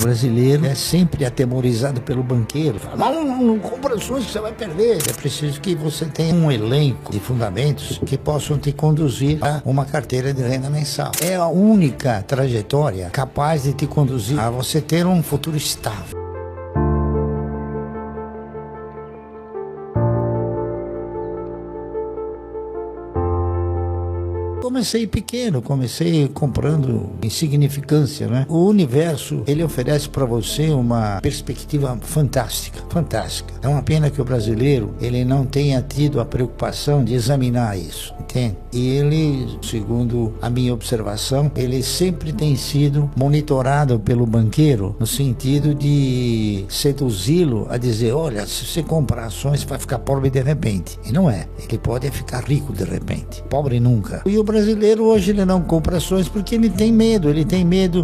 brasileiro é sempre atemorizado pelo banqueiro. Fala, não compra ações que você vai perder. É preciso que você tenha um elenco de fundamentos que possam te conduzir a uma carteira de renda mensal. É a única trajetória capaz de te conduzir a você ter um futuro estável. Comecei pequeno, comecei comprando insignificância, né? O universo, ele oferece para você uma perspectiva fantástica, fantástica. É uma pena que o brasileiro, ele não tenha tido a preocupação de examinar isso, entende? E ele, segundo a minha observação, ele sempre tem sido monitorado pelo banqueiro no sentido de seduzi-lo a dizer, olha, se você comprar ações, você vai ficar pobre de repente. E não é. Ele pode ficar rico de repente. Pobre nunca. E o brasileiro hoje ele não compra ações porque ele tem medo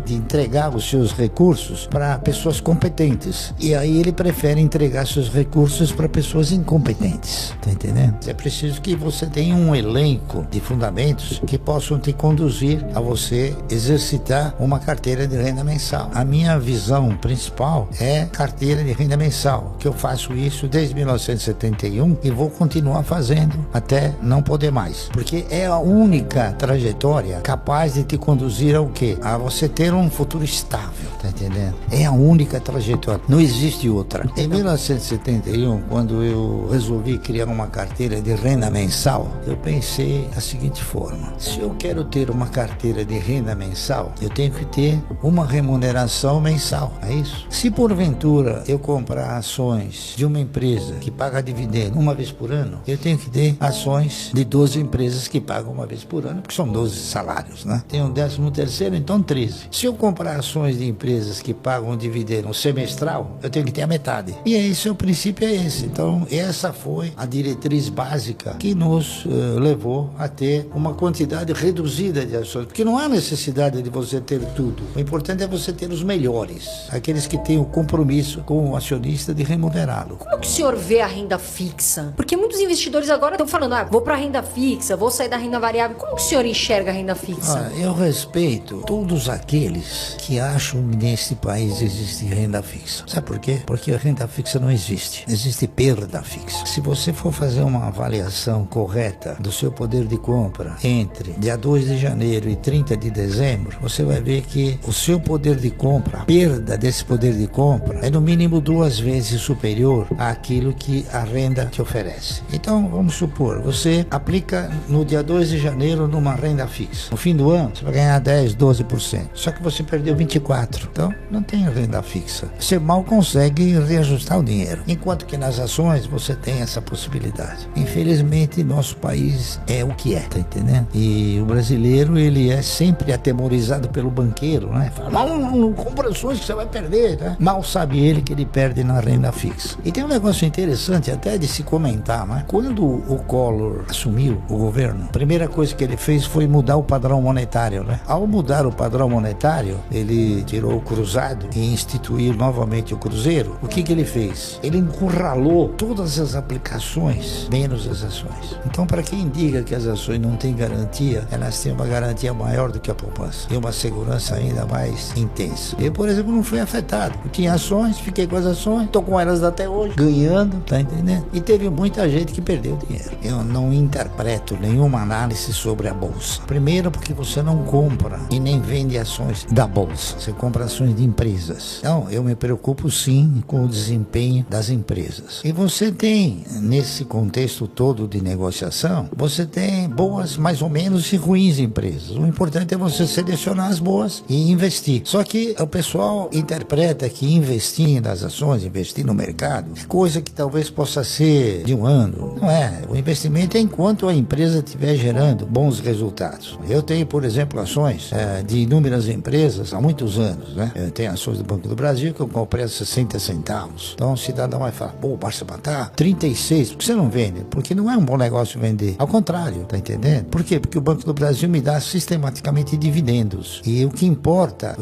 de entregar os seus recursos para pessoas competentes. E aí ele prefere entregar seus recursos para pessoas incompetentes. Tá entendendo? É preciso que você tenha um elenco de fundamentos que possam te conduzir a você exercitar uma carteira de renda mensal. A minha visão principal é carteira de renda mensal, que eu faço isso desde 1971 e vou continuar fazendo até não poder mais, porque é a única trajetória capaz de te conduzir ao quê? A você ter um futuro estável, tá entendendo? É a única trajetória, não existe outra. Em 1971, quando eu resolvi criar uma carteira de renda mensal, eu pensei da seguinte forma: se eu quero ter uma carteira de renda mensal, eu tenho que ter uma remuneração mensal, é isso? Se porventura eu comprar ações de uma empresa que paga dividendo uma vez por ano, eu tenho que ter ações de 12 empresas que pagam uma vez por ano, porque são 12 salários, né? Tem um 13º, então 13. Se eu comprar ações de empresas que pagam dividendo semestral, eu tenho que ter a metade. E é isso, o princípio é esse. Então, essa foi a diretriz básica que nos levou a ter uma quantidade reduzida de ações, porque não há necessidade de você ter tudo. O importante é você ter os melhores, aqueles que têm o compromisso com o acionista de remunerá-lo. Como que o senhor vê a renda fixa? Porque muitos investidores agora estão falando, vou para a renda fixa, vou sair da renda variável. Como que o senhor enxerga a renda fixa? Eu respeito todos aqueles que acham que nesse país existe renda fixa. Sabe por quê? Porque a renda fixa não existe. Existe perda fixa. Se você for fazer uma avaliação correta do seu poder de compra entre dia 2 de janeiro e 30 de dezembro, você vai ver que o seu poder de compra, a perda desse poder de compra, é no mínimo 2 vezes superior àquilo que a renda te oferece. Então, vamos supor, você aplica no dia 2 de janeiro numa renda fixa. No fim do ano, você vai ganhar 10, 12%. Só que você perdeu 24%. Então, não tem renda fixa. Você mal consegue reajustar o dinheiro. Enquanto que nas ações, você tem essa possibilidade. Infelizmente, nosso país é o que é, tá entendendo? E o brasileiro, ele é sempre atemorizado pelo banqueiro, né? Fala, não compra ações que você vai perder, né? Mal sabe ele que ele perde na renda fixa. E tem um negócio interessante até de se comentar, né? Quando o Collor assumiu o governo, a primeira coisa que ele fez foi mudar o padrão monetário, né? Ao mudar o padrão monetário, ele tirou o cruzado e instituiu novamente o cruzeiro. O que ele fez? Ele encurralou todas as aplicações, menos as ações. Então, para quem diga que as ações não têm garantia, elas têm uma garantia maior do que a poupança e uma segurança ainda mais intensa. Eu, por exemplo, não fui afetado. Eu tinha ações, fiquei com as ações, estou com elas até hoje, ganhando, tá entendendo? E teve muita gente que perdeu dinheiro. Eu não interpreto nenhuma análise sobre a bolsa. Primeiro, porque você não compra e nem vende ações da bolsa. Você compra ações de empresas. Então, eu me preocupo sim com o desempenho das empresas. E você tem, nesse contexto todo de negociação, você tem boas, mais ou menos, e ruins empresas. O importante é você selecionar as boas e investir. Só que o pessoal interpreta que investir nas ações, investir no mercado, é coisa que talvez possa ser de um ano. Não é. O investimento é enquanto a empresa estiver gerando bons resultados. Eu tenho, por exemplo, ações de inúmeras empresas há muitos anos, né? Eu tenho ações do Banco do Brasil que eu comprei a 60 centavos. Então o cidadão vai falar, pô, basta matar 36, por que você não vende? Porque não é um bom negócio vender. Ao contrário, tá entendendo? Por quê? Porque o Banco do Brasil me dá sistematicamente dividendos. E o que importa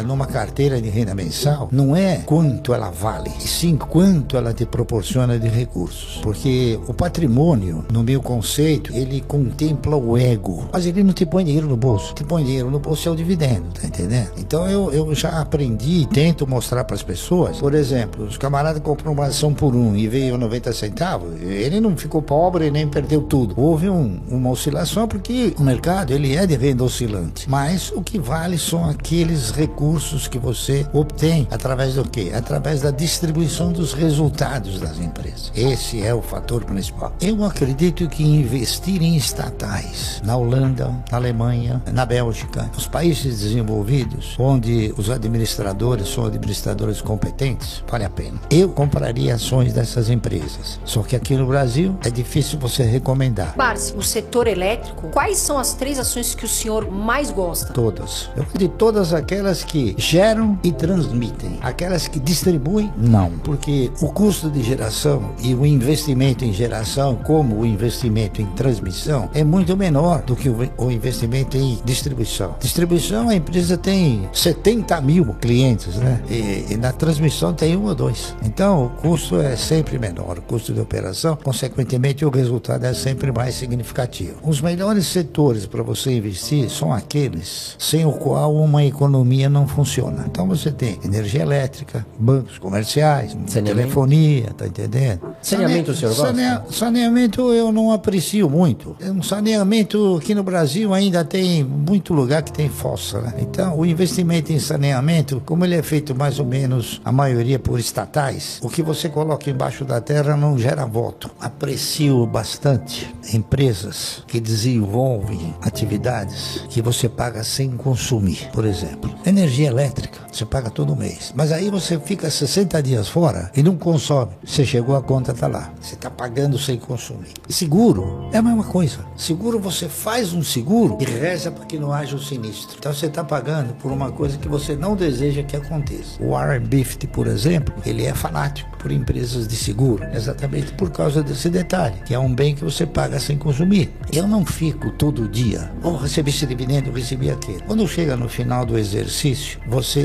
numa carteira de renda mensal não é quanto ela vale, e sim quanto ela te proporciona de recursos. Porque o patrimônio, no meu conceito, ele contempla o ego. Mas ele não te põe dinheiro no bolso. Te põe dinheiro no bolso é o dividendo, tá entendendo? Então eu já aprendi e tento mostrar para as pessoas. Por exemplo, os camaradas compram uma ação por 1 e veio 90 centavos, ele não ficou pobre nem perdeu tudo. Houve uma oscilação porque o mercado ele é de renda oscilante. Mas o que vale são aqueles recursos que você obtém através do quê? Através da distribuição dos resultados das empresas. Esse é o fator principal. Eu acredito que investir em estatais na Holanda, na Alemanha, na Bélgica, nos países desenvolvidos, onde os administradores são administradores competentes, vale a pena. Eu compraria ações dessas empresas. Só que aqui no Brasil é difícil você recomendar. Barsi, o setor elétrico, quais são as 3 ações que o senhor mais gosta? Todas. Eu de todas aquelas que geram e transmitem. Aquelas que distribuem, não. Porque o custo de geração e o investimento em geração, como o investimento em transmissão, é muito menor do que o investimento em distribuição. Distribuição, a empresa tem 70 mil clientes, né? E na transmissão tem 1 ou 2. Então, o custo é sempre menor. O custo de operação, consequentemente, o resultado é sempre mais significativo. Os melhores setores para você investir são aqueles sem o qual uma economia não funciona. Então, você tem energia elétrica, bancos comerciais, telefonia, tá entendendo? Saneamento, o senhor gosta? Saneamento eu não aprecio muito. Um saneamento aqui no Brasil ainda tem muito lugar que tem fossa, né? Então, o investimento em saneamento, como ele é feito mais ou menos, a maioria por estatais, o que você coloca embaixo da terra não gera voto. Aprecio bastante empresas que desenvolvem atividades que você paga sem consumir. Por exemplo, energia elétrica, você paga todo mês. Mas aí você fica 60 dias fora e não consome. Você chegou, a conta tá lá. Você está pagando sem consumir. Seguro é a mesma coisa. Seguro, você faz um seguro e reza para que não haja um sinistro. Então você está pagando por uma coisa que você não deseja que aconteça. O Warren Buffett, por exemplo, ele é fanático por empresas de seguro, exatamente por causa desse detalhe, que é um bem que você paga sem consumir. Eu não fico todo dia, recebi esse dividendo, recebi aquele. Quando chega no final do exercício,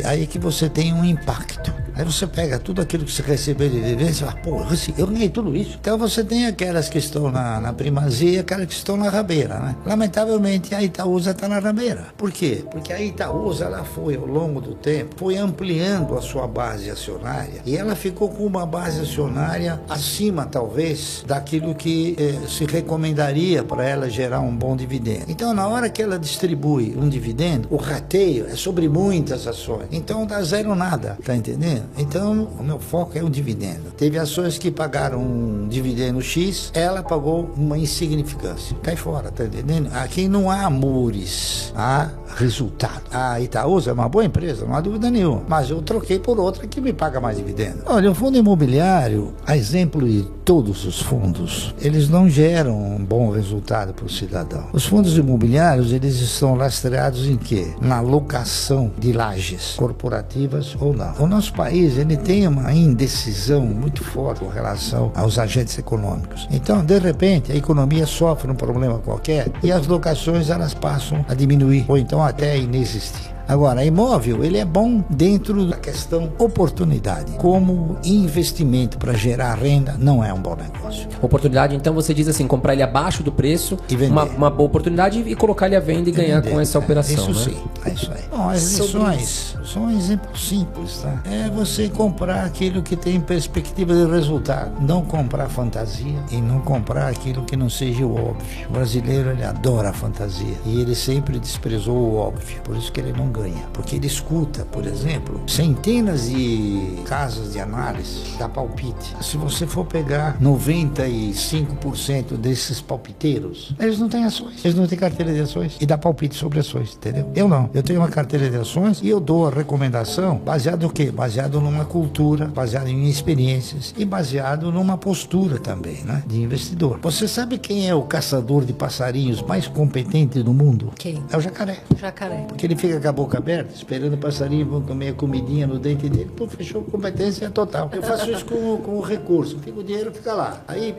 aí que você tem um impacto. Aí você pega tudo aquilo que você recebeu de dividendo e fala, pô, eu ganhei tudo isso. Então você tem aquelas que estão na primazia e aquelas que estão na rabeira, né? Lamentavelmente a Itaúsa está na rabeira. Por quê? Porque a Itaúsa, ela foi, ao longo do tempo, foi ampliando a sua base acionária e ela ficou com uma base acionária acima, talvez, daquilo que se recomendaria para ela gerar um bom dividendo. Então, na hora que ela distribui um dividendo, o rateio é sobre muitas ações. Então, dá zero nada, tá entendendo? Então, o meu foco é o dividendo. Teve ações que pagaram um dividendo X, ela pagou uma insignificância. Cai fora, tá entendendo? Aqui não há amores, há resultado. A Itaúsa é uma boa empresa, não há dúvida nenhuma, mas eu troquei por outra que me paga mais dividendo. Olha, o fundo imobiliário, a exemplo de todos os fundos, eles não geram um bom resultado para o cidadão. Os fundos imobiliários, eles estão lastreados em quê? Na locação de lajes corporativas ou não. O nosso país, ele tem uma indecisão muito forte com relação aos agentes econômicos. Então, de repente, a economia sofre um problema qualquer e as locações, elas passam a diminuir ou então até a inexistir. Agora, imóvel, ele é bom dentro da questão oportunidade. Como investimento para gerar renda, não é um bom negócio. Oportunidade, então você diz assim, comprar ele abaixo do preço, e vender. Uma boa oportunidade e colocar ele à venda e ganhar vender. Com essa operação. Isso, né? sim, é isso aí. Bom, as lições são um exemplo simples, tá? É você comprar aquilo que tem perspectiva de resultado. Não comprar fantasia e não comprar aquilo que não seja o óbvio. O brasileiro, ele adora a fantasia e ele sempre desprezou o óbvio. Por isso que ele não ganha, porque ele escuta, por exemplo, centenas de casas de análise da palpite. Se você for pegar 95% desses palpiteiros, eles não têm ações, eles não têm carteira de ações e dá palpite sobre ações, entendeu? Eu não, eu tenho uma carteira de ações e eu dou a recomendação baseado no quê? Baseado numa cultura, baseado em experiências e baseado numa postura também, né, de investidor. Você sabe quem é o caçador de passarinhos mais competente do mundo? Quem? É o jacaré. Jacaré. Porque ele fica com a boca boca aberta, esperando o passarinho vão comer a comidinha no dente dele, pô, fechou competência total. Eu faço isso com o recurso, fica o dinheiro, fica lá. Aí,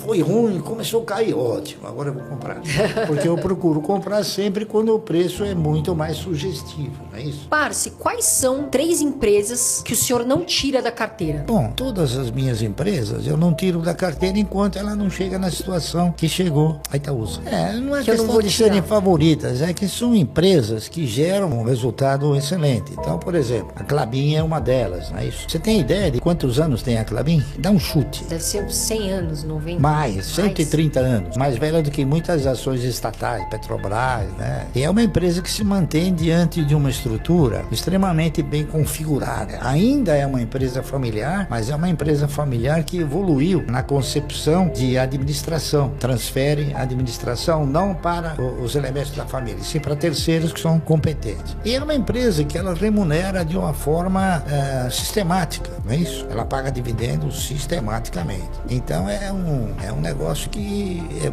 foi ruim, começou a cair, ótimo, agora eu vou comprar. Porque eu procuro comprar sempre quando o preço é muito mais sugestivo, não é isso? Parce, quais são 3 empresas que o senhor não tira da carteira? Bom, todas as minhas empresas eu não tiro da carteira enquanto ela não chega na situação que chegou a Itaúsa. Não é questão de serem favoritas, é que são empresas que geram um resultado excelente. Então, por exemplo, a Klabin é uma delas, não é isso? Você tem ideia de quantos anos tem a Klabin? Dá um chute. Deve ser uns 100 anos, 90. Mais, 130 anos. Mais velha do que muitas ações estatais, Petrobras, né? E é uma empresa que se mantém diante de uma estrutura extremamente bem configurada. Ainda é uma empresa familiar, mas é uma empresa familiar que evoluiu na concepção de administração. Transfere a administração não para os elementos da família, sim para terceiros que são competentes. E é uma empresa que ela remunera de uma forma sistemática, não é isso? Ela paga dividendos sistematicamente. Então é um negócio que é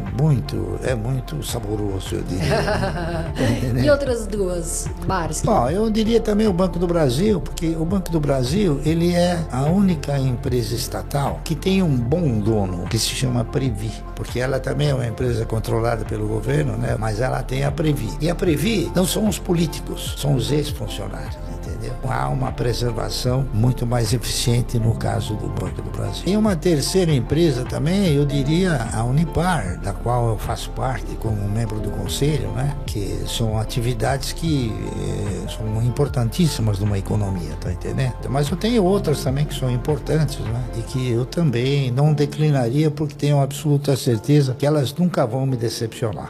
muito saboroso, eu diria. E outras duas, Parce? Bom, eu diria também o Banco do Brasil, porque o Banco do Brasil, ele é a única empresa estatal que tem um bom dono, que se chama Previ, porque ela também é uma empresa controlada pelo governo, né? Mas ela tem a Previ. E a Previ não são os políticos, são os ex-funcionários. Entendeu? Há uma preservação muito mais eficiente no caso do Banco do Brasil. E uma terceira empresa também, eu diria a Unipar, da qual eu faço parte como membro do conselho, né? Que são atividades que são importantíssimas numa economia, tá entendendo? Mas eu tenho outras também que são importantes, né? E que eu também não declinaria porque tenho absoluta certeza que elas nunca vão me decepcionar.